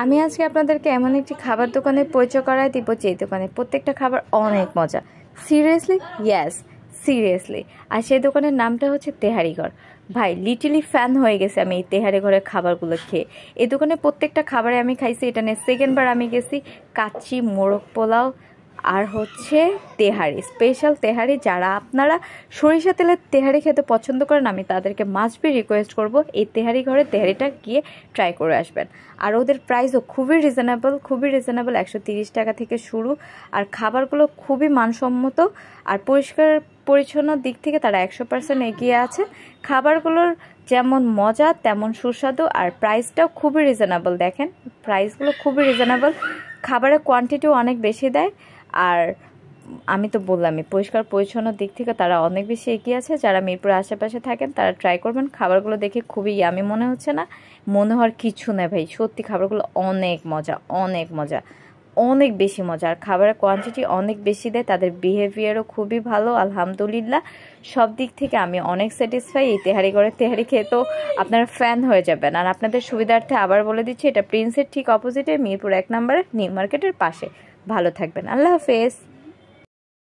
আমি আজকে আপনাদেরকে এমন একটি খাবার দোকানের পরিচয় করায় দিব যে দোকানে প্রত্যেকটা খাবার অনেক মজা। Seriously, yes seriously. আর সেই দোকানের নামটা হচ্ছে তেহারি ঘর। ভাই লিটারলি ফ্যান হয়ে গেছে আমি এই তেহারি ঘরের খাবারগুলো খেয়ে। এই দোকানে প্রত্যেকটা খাবারে আমি খাইছি, এটা নিয়ে সেকেন্ডবার আমি গেছি। কাচ্চি, মোরগ পোলাও আর হচ্ছে তেহারি, স্পেশাল তেহারি। যারা আপনারা সরিষা তেলের তেহারি খেতে পছন্দ করেন আমি তাদেরকে মাস্ট বি রিকোয়েস্ট করব এই তেহারি ঘরে তেহারিটা গিয়ে ট্রাই করে আসবেন। আর ওদের প্রাইসও খুবই রিজনেবল, 130 টাকা থেকে শুরু। আর খাবারগুলো খুবই মানসম্মত আর পরিষ্কার পরিচ্ছন্ন দিক থেকে তারা 100% এগিয়ে আছে। খাবারগুলোর যেমন মজা তেমন সুস্বাদু আর প্রাইসটাও খুবই রিজনেবল। দেখেন প্রাইসগুলো খুবই রিজনেবল, খাবারের কোয়ান্টিটিও অনেক বেশি দেয়। আর আমি তো বললামই পরিষ্কার পরিচ্ছন্ন দিক থেকে তারা অনেক বেশি এগিয়ে আছে। যারা মিরপুরের আশেপাশে থাকেন তারা ট্রাই করবেন। খাবারগুলো দেখে খুবই ইয়ামি মনে হচ্ছে না, মনে হওয়ার কিছু নেই ভাই, সত্যি খাবারগুলো অনেক মজা, অনেক মজা, অনেক বেশি মজা। আর খাবারের কোয়ান্টিটি অনেক বেশি দেয়, তাদের বিহেভিয়ারও খুবই ভালো আলহামদুলিল্লাহ। সব দিক থেকে আমি অনেক স্যাটিসফাই। এই তেহারি ঘরের তেহারি খেয়ে তো আপনারা ফ্যান হয়ে যাবেন। আর আপনাদের সুবিধার্থে আবার বলে দিচ্ছি, এটা প্রিন্সের ঠিক অপোজিটে, মিরপুর 1 নম্বরে নিউ মার্কেটের পাশে। ভালো থাকবেন, আল্লাহ হাফেজ।